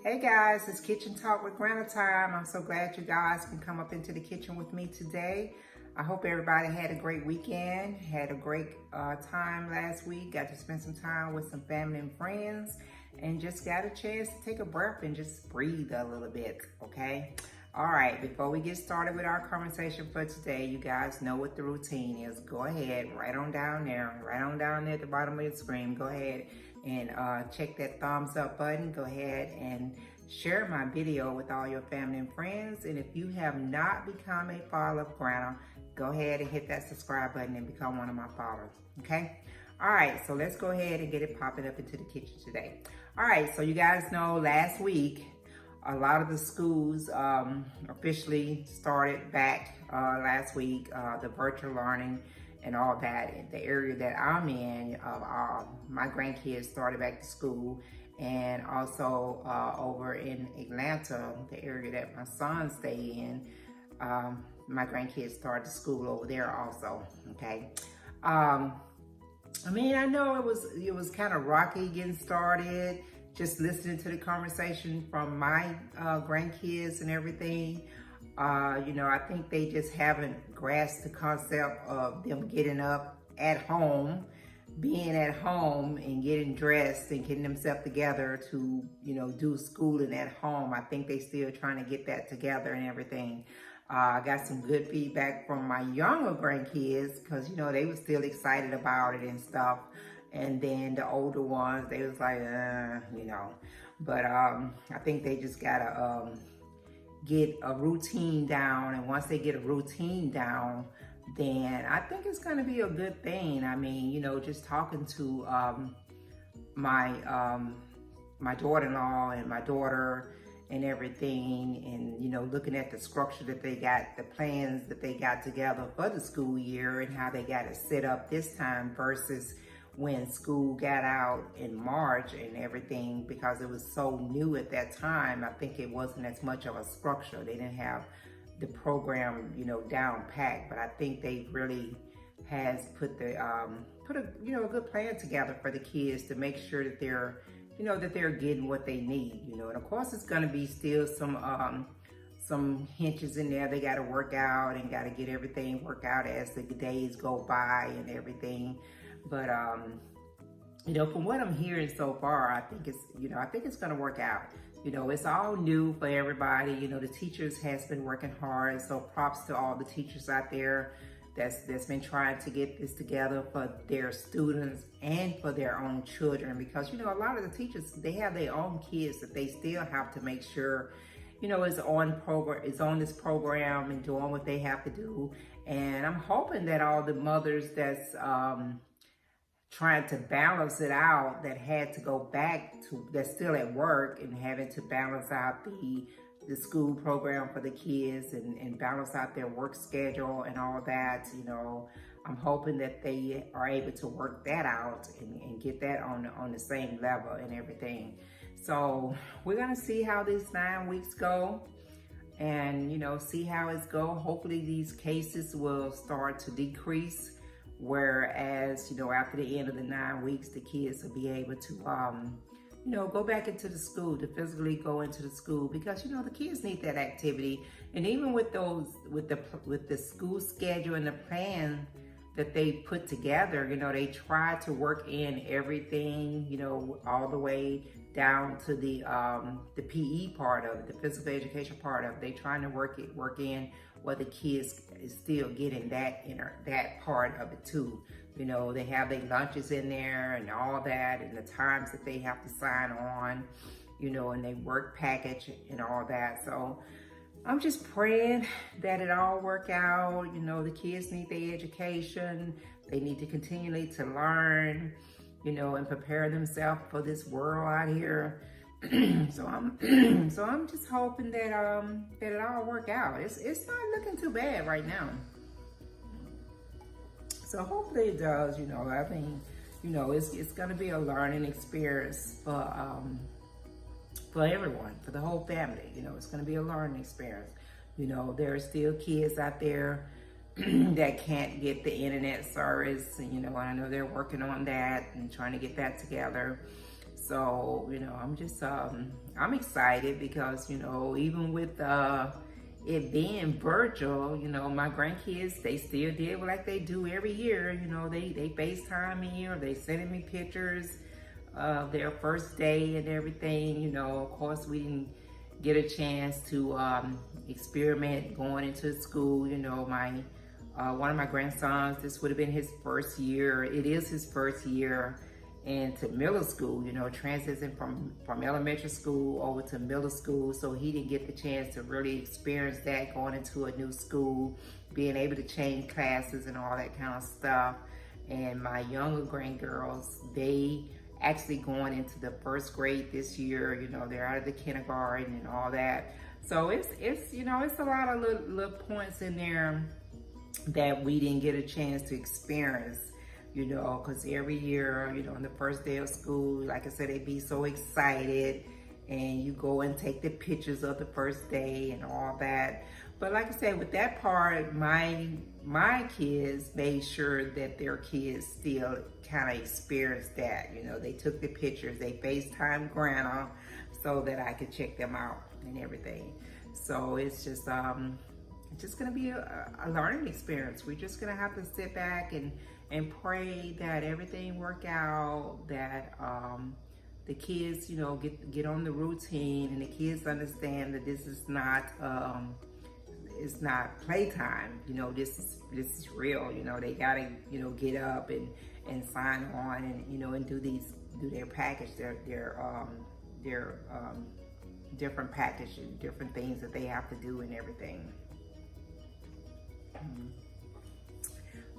Hey guys, it's Kitchen Talk with Granna time. I'm so glad you guys can come up into the kitchen with me today. I hope everybody had a great weekend, had a great time last week, got to spend some time with some family and friends, and just got a chance to take a breath and just breathe a little bit, okay? All right, before we get started with our conversation for today, you guys know what the routine is. Go ahead, right on down there at the bottom of your screen. Go ahead and check that thumbs up button. Go ahead and share my video with all your family and friends. And if you have not become a follower of Granna, go ahead and hit that subscribe button and become one of my followers, okay? All right, so let's go ahead and get it popping up into the kitchen today. All right, so you guys know last week, a lot of the schools officially started back last week, the virtual learning and all that. In the area that I'm in, my grandkids started back to school, and also over in Atlanta, the area that my sons stay in, my grandkids started school over there also, okay? I mean, I know it was kind of rocky getting started, just listening to the conversation from my grandkids and everything. You know, I think they just haven't grasped the concept of them getting up at home, being at home and getting dressed and getting themselves together to, you know, do schooling at home. I think they still trying to get that together and everything. I got some good feedback from my younger grandkids because, you know, they were still excited about it and stuff. And then the older ones, they was like, you know. But I think they just gotta get a routine down. And once they get a routine down, then I think it's gonna be a good thing. I mean, you know, just talking to my daughter-in-law and my daughter and everything, and you know, looking at the structure that they got, the plans that they got together for the school year and how they got it set up this time versus when school got out in March and everything, because it was so new at that time. I think it wasn't as much of a structure. They didn't have the program, you know, down packed, but I think they really has put a good plan together for the kids to make sure that they're, you know, that they're getting what they need, you know. And of course it's going to be still some hinges in there they got to work out and got to get everything worked out as the days go by and everything. But you know, from what I'm hearing so far, I think it's going to work out. You know, it's all new for everybody. You know, the teachers has been working hard, so props to all the teachers out there that's been trying to get this together for their students and for their own children, because, you know, a lot of the teachers, they have their own kids that they still have to make sure, you know, is on this program and doing what they have to do. And I'm hoping that all the mothers that's trying to balance it out, that had to go back to, that's still at work and having to balance out the school program for the kids and balance out their work schedule and all that, you know, I'm hoping that they are able to work that out and get that on the same level and everything. So we're gonna see how these 9 weeks go and, you know, see how it's go. Hopefully these cases will start to decrease, whereas, you know, after the end of the 9 weeks, the kids will be able to, you know, go back into the school, to physically go into the school, because, you know, the kids need that activity. And even with the school schedule and the plan that they put together, you know, they try to work in everything, you know, all the way down to the PE part of it, the physical education part of it. They trying to work in where the kids is still getting that part of it too. You know, they have their lunches in there and all that, and the times that they have to sign on, you know, and they work package and all that. So I'm just praying that it all work out. You know, the kids need their education. They need to continually to learn, you know, and prepare themselves for this world out here. So I'm just hoping that that it all work out. It's not looking too bad right now. So hopefully it does, you know. I mean, you know, it's gonna be a learning experience for everyone, for the whole family. You know, it's gonna be a learning experience. You know, there are still kids out there that can't get the internet service, and, you know, I know they're working on that and trying to get that together. So, I'm excited because, even with it being virtual, my grandkids, they still did like they do every year. They FaceTime me, or they sending me pictures of their first day and everything. Of course, we didn't get a chance to experiment going into school. My one of my grandsons, this would have been his first year. It is his first year into middle school, transitioning from elementary school over to middle school. So he didn't get the chance to really experience that, going into a new school, being able to change classes and all that kind of stuff. And my younger grandgirls, they actually going into the first grade this year. They're out of the kindergarten and all that. So it's a lot of little points in there that we didn't get a chance to experience, because every year, on the first day of school, like I said, they be so excited, and you go and take the pictures of the first day and all that. But like I said, with that part, my kids made sure that their kids still kind of experienced that. They took the pictures, they FaceTime Granna so that I could check them out and everything. So it's just gonna be a learning experience. We're just gonna have to sit back and pray that everything work out, that the kids, get on the routine, and the kids understand that this is not it's not playtime. This is real. They gotta get up and sign on, and and do their package, their different package, and different things that they have to do and everything.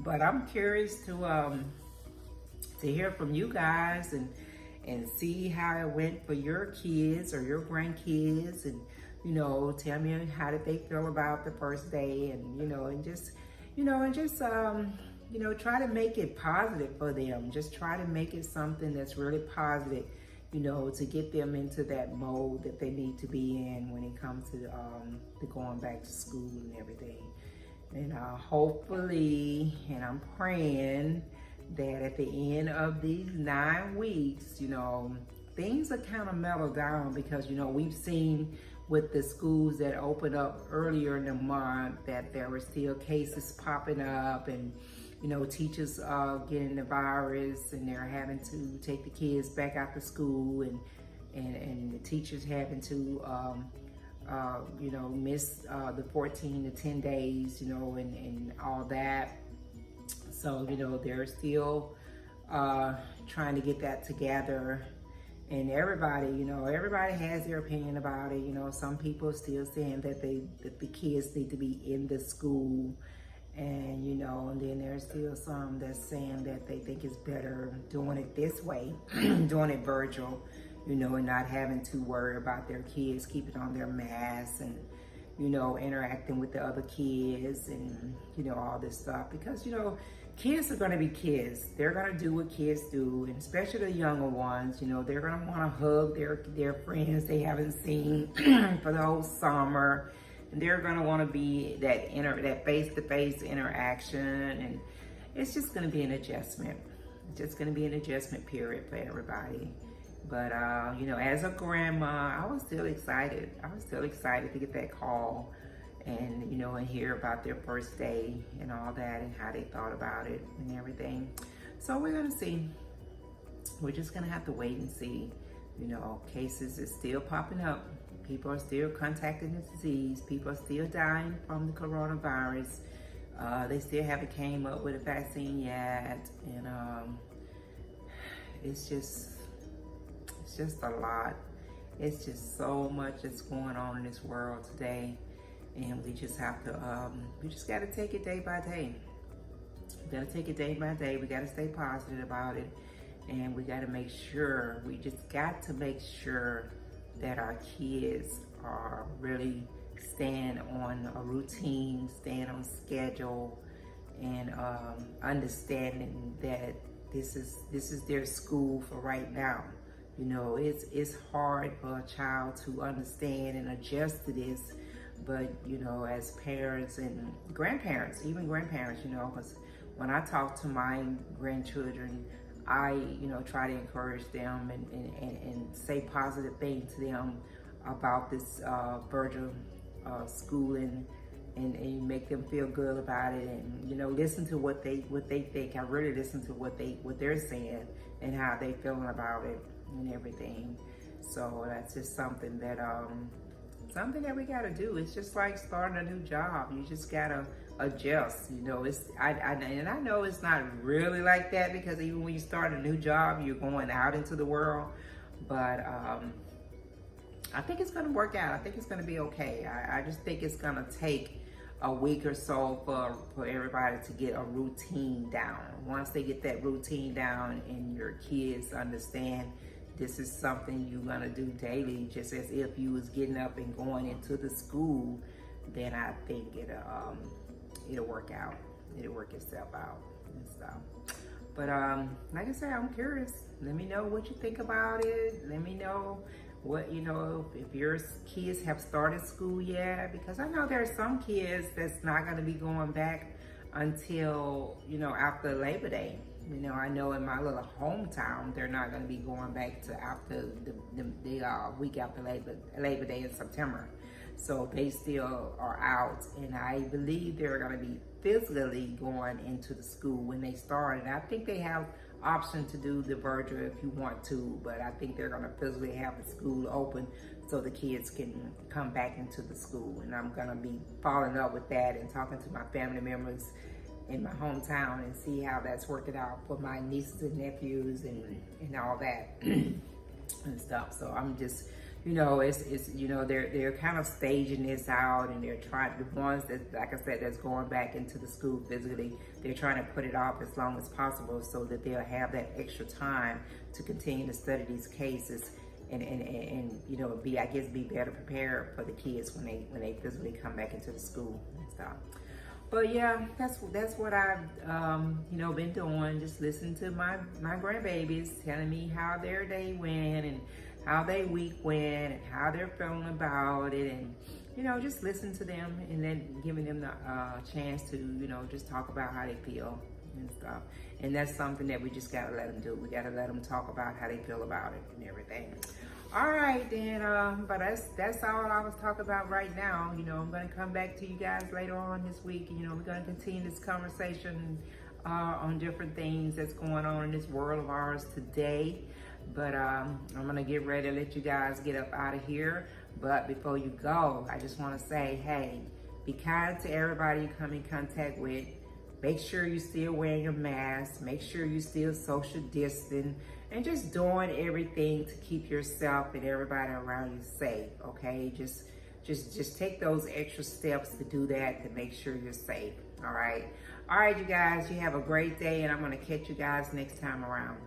But I'm curious to hear from you guys and see how it went for your kids or your grandkids, and tell me how did they feel about the first day, and just try to make it positive for them. Just try to make it something that's really positive, to get them into that mode that they need to be in when it comes to going back to school and everything. And hopefully, and I'm praying that at the end of these 9 weeks, things are kind of mellowed down, because, we've seen with the schools that opened up earlier in the month that there were still cases popping up, and, teachers getting the virus, and they're having to take the kids back out to school, and the teachers having to miss the 14 to 10 days, and all that. So, they're still trying to get that together. And everybody has their opinion about it. Some people are still saying that the kids need to be in the school. And, and then there's still some that's saying that they think it's better doing it this way, doing it virtual, and not having to worry about their kids keeping on their masks, and, interacting with the other kids, and, all this stuff. Because, kids are going to be kids. They're going to do what kids do, and especially the younger ones, they're going to want to hug their friends they haven't seen for the whole summer. And they're going to want to be that face-to-face interaction, and it's just going to be an adjustment. It's just going to be an adjustment period for everybody. But, as a grandma, I was still excited. I was still excited to get that call and, and hear about their first day and all that, and how they thought about it and everything. So we're going to see. We're just going to have to wait and see. Cases is still popping up. People are still contracting the disease. People are still dying from the coronavirus. They still haven't came up with a vaccine yet. And it's just a lot. It's just so much that's going on in this world today. And we just have to, we just got to take it day by day. We got to take it day by day. We got to stay positive about it. And we got to make sure, we just got to make sure that our kids are really staying on a routine, staying on schedule, and understanding that this is their school for right now. It's hard for a child to understand and adjust to this, but as parents and grandparents, even grandparents, because when I talk to my grandchildren, I, try to encourage them and say positive things to them about this virtual schooling, and make them feel good about it, and listen to what they think. I really listen to what they're saying and how they feeling about it and everything. So that's just something that we got to do. It's just like starting a new job. You just gotta adjust. And I know it's not really like that, because even when you start a new job, you're going out into the world. But I think it's gonna work out. I think it's gonna be okay. I just think it's gonna take a week or so for everybody to get a routine down. Once they get that routine down and your kids understand this is something you're gonna do daily, just as if you was getting up and going into the school, then I think it'll work out. It'll work itself out and stuff. But like I said, I'm curious. Let me know what you think about it. Let me know what, if your kids have started school yet, because I know there are some kids that's not going to be going back until, after Labor Day. I know in my little hometown, they're not going to be going back to after the week after Labor Day in September. So they still are out, and I believe they're going to be physically going into the school when they start. And I think they have option to do the virtual if you want to, but I think they're going to physically have the school open so the kids can come back into the school. And I'm going to be following up with that and talking to my family members in my hometown and see how that's working out for my nieces and nephews and all that and stuff. So I'm just, they're kind of staging this out, and they're trying, the ones that, like I said, that's going back into the school physically, they're trying to put it off as long as possible so that they'll have that extra time to continue to study these cases and be better prepared for the kids when they physically come back into the school and stuff. But yeah, that's what I've been doing. Just listening to my grandbabies telling me how their day went and how their week went and how they're feeling about it, and just listen to them, and then giving them the chance to just talk about how they feel and stuff. And that's something that we just gotta let them do. We gotta let them talk about how they feel about it and everything. All right, then, but that's all I was talking about right now. I'm gonna come back to you guys later on this week. We're gonna continue this conversation on different things that's going on in this world of ours today. But I'm gonna get ready to let you guys get up out of here. But before you go, I just wanna say, hey, be kind to everybody you come in contact with. Make sure you're still wearing your mask. Make sure you still social distancing, and just doing everything to keep yourself and everybody around you safe. Okay, just take those extra steps to do that, to make sure you're safe. All right, you guys. You have a great day, and I'm gonna catch you guys next time around.